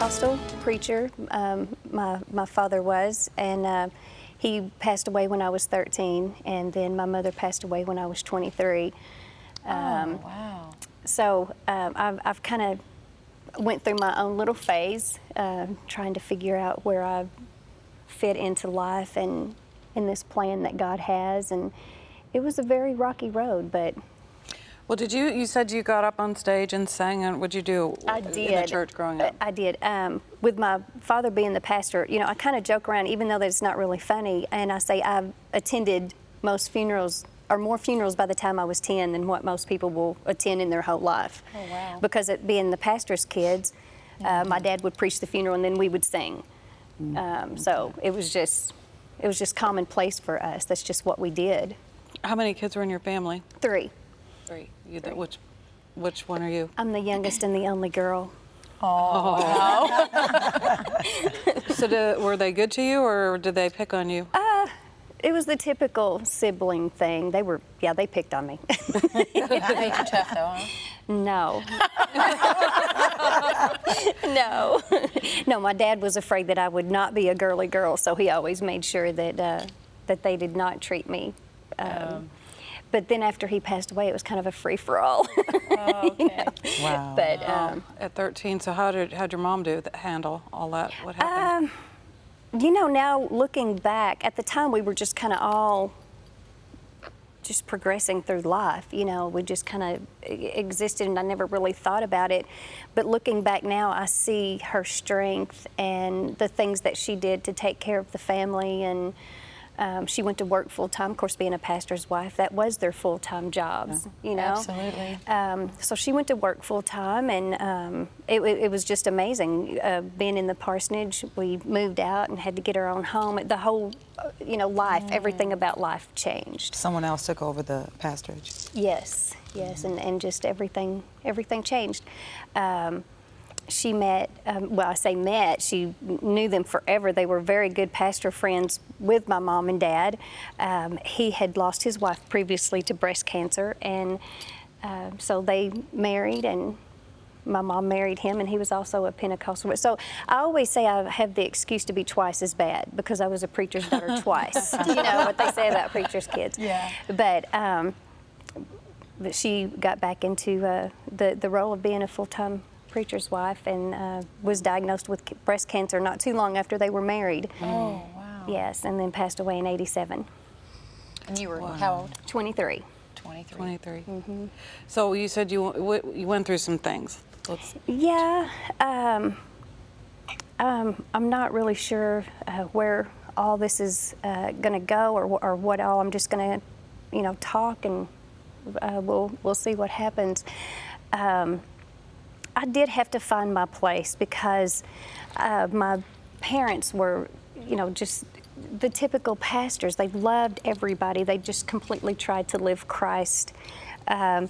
Pentecostal preacher. My father was, and he passed away when I was 13, and then my mother passed away when I was 23. Wow. So I've kind of went through my own little phase, trying to figure out where I fit into life and in this plan that God has, and it was a very rocky road, but. Well, you said you got up on stage and sang, and what'd you do I did. in the church growing up? I did. With my father being the pastor, I kind of joke around, even though that's not really funny, and I say I've attended most funerals, or more funerals by the time I was 10 than what most people will attend in their whole life. Oh, wow. Because it being the pastor's kids, my dad would preach the funeral and then we would sing. So it was just commonplace for us. That's just what we did. How many kids were in your family? 3. 3. Which one are you? I'm the youngest and the only girl. Oh. So were they good to you, or did they pick on you? It was the typical sibling thing. They picked on me. They made you tough though, huh? No. No, my dad was afraid that I would not be a girly girl, so he always made sure that they did not treat me. But then after he passed away, it was kind of a free-for-all. Oh, okay. Wow. But At 13, so how'd your mom handle all that? What happened? now looking back, at the time we were just kind of all just progressing through life. We just kind of existed, and I never really thought about it. But looking back now, I see her strength and the things that she did to take care of the family, and she went to work full-time. Of course, being a pastor's wife, that was their full-time jobs, Absolutely. So she went to work full-time, and it was just amazing. Being in the parsonage, we moved out and had to get our own home. The whole, life, everything about life changed. Someone else took over the pastorage. Yes, and just everything changed. She met, she knew them forever. They were very good pastor friends with my mom and dad. He had lost his wife previously to breast cancer, and so they married, and my mom married him, and he was also a Pentecostal. So I always say I have the excuse to be twice as bad because I was a preacher's daughter twice. What they say about preacher's kids. Yeah. But she got back into the role of being a full-time preacher's wife, and was diagnosed with breast cancer not too long after they were married. Oh, wow. Yes, and then passed away in '87. And you were how old? 23. 23. 23. Mm-hmm. So you said you went through some things. Yeah, I'm not really sure where all this is going to go, or what all. I'm just going to, talk, and we'll see what happens. I did have to find my place because my parents were, just the typical pastors. They loved everybody. They just completely tried to live Christ. But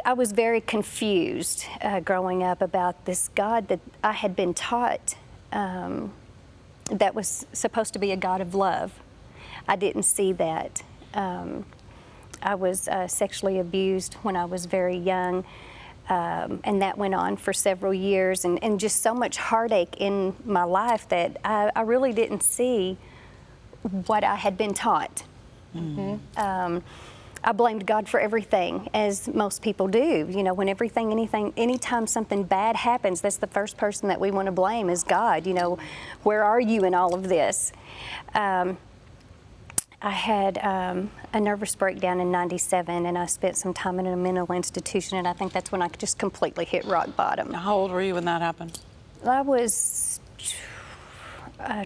I was very confused growing up about this God that I had been taught that was supposed to be a God of love. I didn't see that. I was sexually abused when I was very young. And that went on for several years, and just so much heartache in my life that I really didn't see what I had been taught. Mm-hmm. I blamed God for everything, as most people do. When anytime something bad happens, that's the first person that we want to blame is God. Where are you in all of this? I had a nervous breakdown in '97, and I spent some time in a mental institution, and I think that's when I just completely hit rock bottom. How old were you when that happened? I was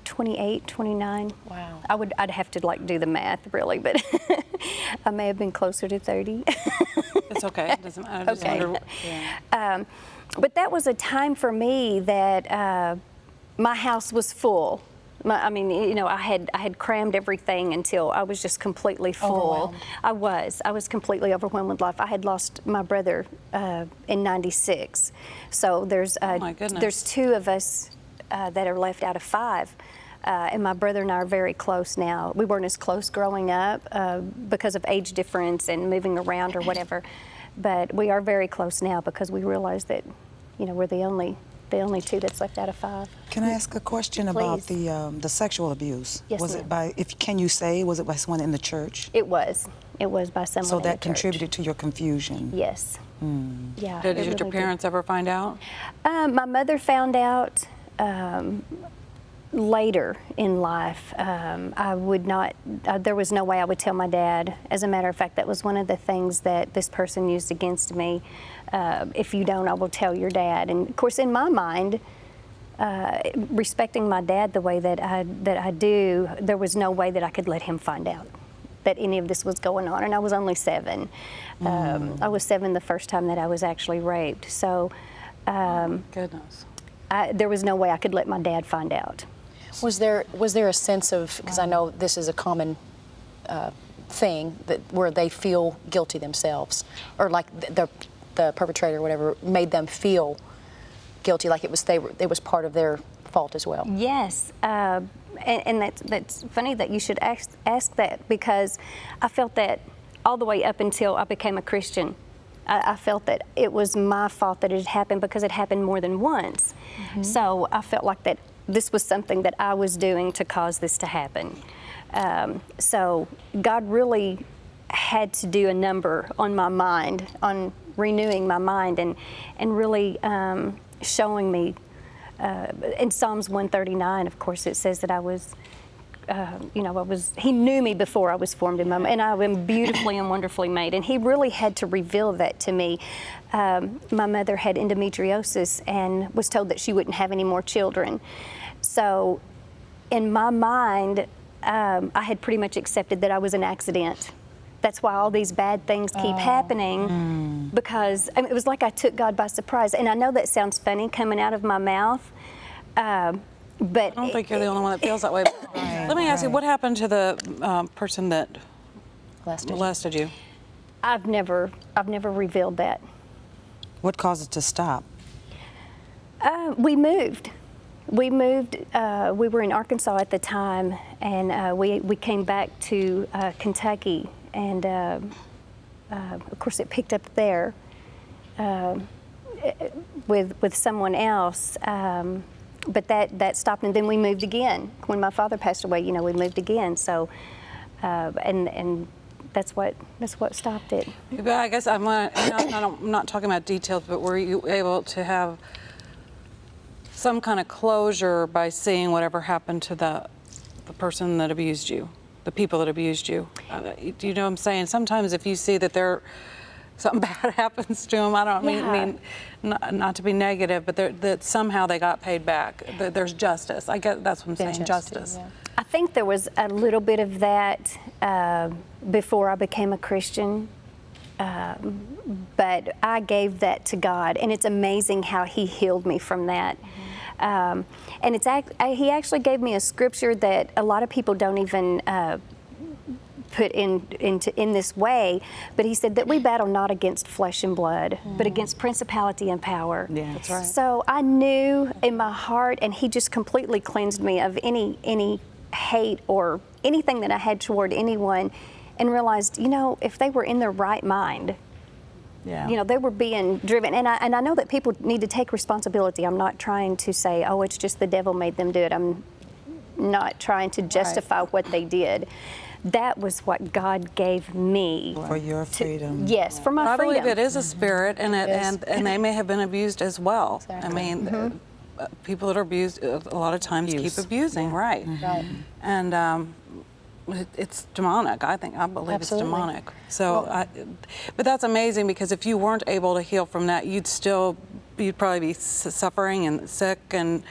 28, 29. Wow. I'd have to do the math really, but I may have been closer to 30. It's okay. It doesn't matter. I just wonder. Yeah. But that was a time for me that my house was full. I had crammed everything until I was just completely full. I was completely overwhelmed with life. I had lost my brother in '96, so there's oh my goodness. There's 2 of us that are left out of 5, and my brother and I are very close now. We weren't as close growing up because of age difference and moving around or whatever, but we are very close now because we realize that we're the only the only 2 that's left out of 5. Can I ask a question about Please. the sexual abuse? Yes, Was ma'am. it by, can you say, was it by someone in the church? It was by someone So in that the church. contributed to your confusion? Yes. Yeah. Did it your really parents ever find out? My mother found out later in life. I would not, there was no way I would tell my dad. As a matter of fact, that was one of the things that this person used against me. If you don't, I will tell your dad. And of course, in my mind, respecting my dad the way that I do, there was no way that I could let him find out that any of this was going on. And I was only 7. I was 7 the first time that I was actually raped. So Goodness. there was no way I could let my dad find out. Was there a sense of, because I know this is a common thing, that where they feel guilty themselves, or like the perpetrator or whatever made them feel guilty, like it was part of their fault as well? Yes, and that's funny that you should ask that, because I felt that all the way up until I became a Christian. I felt that it was my fault that it had happened, because it happened more than once. So I felt like that this was something that I was doing to cause this to happen. So God really had to do a number on my mind, on renewing my mind, and really showing me. In Psalms 139, of course, it says that I was, He knew me before I was formed in my mother, and I am beautifully and wonderfully made. And He really had to reveal that to me. My mother had endometriosis and was told that she wouldn't have any more children. So, in my mind, I had pretty much accepted that I was an accident. That's why all these bad things keep happening, because it was like I took God by surprise. And I know that sounds funny coming out of my mouth, but I don't think you're the only one that feels that way. Let me ask you, what happened to the person that molested you? I've never revealed that. What caused it to stop? We moved. We were in Arkansas at the time, and we came back to Kentucky, and of course it picked up there with someone else. But that stopped, and then we moved again. When my father passed away, we moved again. So, and that's what stopped it. But I guess I'm not talking about details, but were you able to have some kind of closure by seeing whatever happened to the person that abused you, the people that abused you? Do you know what I'm saying? Sometimes if you see that something bad happens to them, I don't mean not to be negative, but that somehow they got paid back. That there's justice. I guess that's what I'm saying, justice. Yeah. I think there was a little bit of that before I became a Christian, but I gave that to God, and it's amazing how He healed me from that. And He actually gave me a scripture that a lot of people don't even put in this way, but He said that we battle not against flesh and blood, but against principality and power. Yeah, that's right. So I knew in my heart, and He just completely cleansed me of any hate or anything that I had toward anyone, and realized, if they were in their right mind, they were being driven. And I know that people need to take responsibility. I'm not trying to say, oh, it's just the devil made them do it. I'm not trying to justify what they did. That was what God gave me. For your freedom. Yes, for my I freedom. believe it is a spirit, and they may have been abused as well. Exactly. I mean, people that are abused a lot of times keep abusing, right? Right. And it's demonic. I believe Absolutely. it's demonic. So, but that's amazing, because if you weren't able to heal from that, you'd probably be suffering and sick and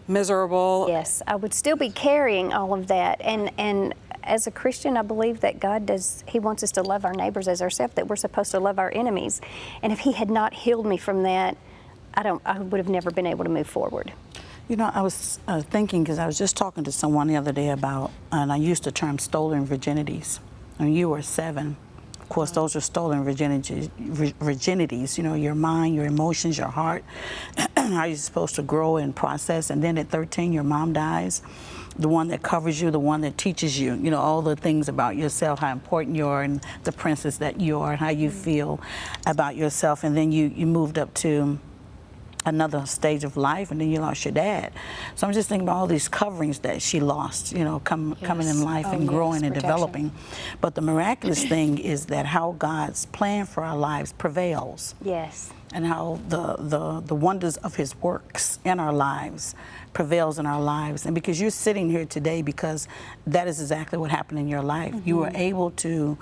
miserable. Yes, I would still be carrying all of that. And as a Christian, I believe that God He wants us to love our neighbors as ourselves, that we're supposed to love our enemies. And if He had not healed me from that, I would have never been able to move forward. I was thinking, because I was just talking to someone the other day about, and I used the term stolen virginities. When you were 7, of course, those are stolen virginities, your mind, your emotions, your heart, how you're supposed to grow and process. And then at 13, your mom dies, the one that covers you, the one that teaches you, all the things about yourself, how important you are, and the princess that you are, and how you feel about yourself. And then you moved up to another stage of life, and then you lost your dad. So I'm just thinking about all these coverings that she lost, you know, coming in life and growing and protection. developing. But the miraculous thing is that how God's plan for our lives prevails, Yes. and how the wonders of His works in our lives prevails in our lives. And because you're sitting here today, because that is exactly what happened in your life. You were able to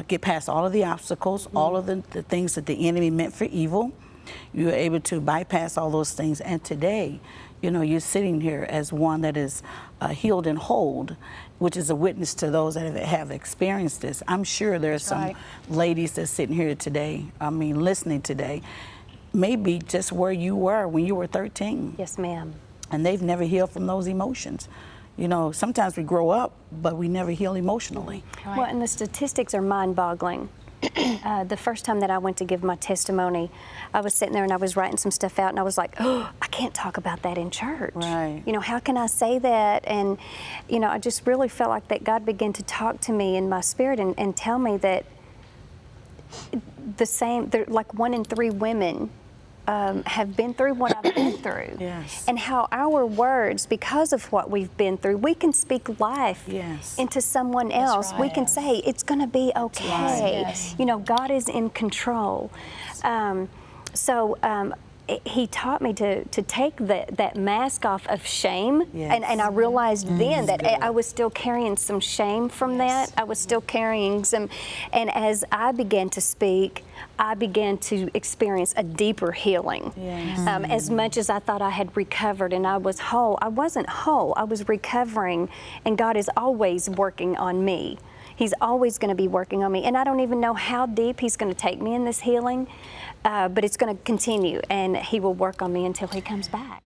get past all of the obstacles, all of the things that the enemy meant for evil. You were able to bypass all those things, and today, you know, you're sitting here as one that is healed and whole, which is a witness to those that have experienced this. I'm sure there's some ladies that's sitting here today, I mean, listening today, maybe just where you were when you were 13. Yes, ma'am. And they've never healed from those emotions. You know, sometimes we grow up, but we never heal emotionally. Well, and the statistics are mind-boggling. The first time that I went to give my testimony, I was sitting there and I was writing some stuff out, and I was like, oh, I can't talk about that in church. Right. You know, how can I say that? And, you know, I just really felt like that God began to talk to me in my spirit and tell me that like 1 in 3 women have been through what I've been through. Yes. And how our words, because of what we've been through, we can speak life Yes. into someone else. We can say, it's going to be okay. Yes. You know, God is in control. He taught me to take that mask off of shame, Yes. and I realized then that I was still carrying some shame from that. I was still carrying some, and as I began to speak, I began to experience a deeper healing. Yes. As much as I thought I had recovered and I was whole, I wasn't whole. I was recovering, and God is always working on me. He's always going to be working on me, and I don't even know how deep He's going to take me in this healing, but it's going to continue, and He will work on me until He comes back.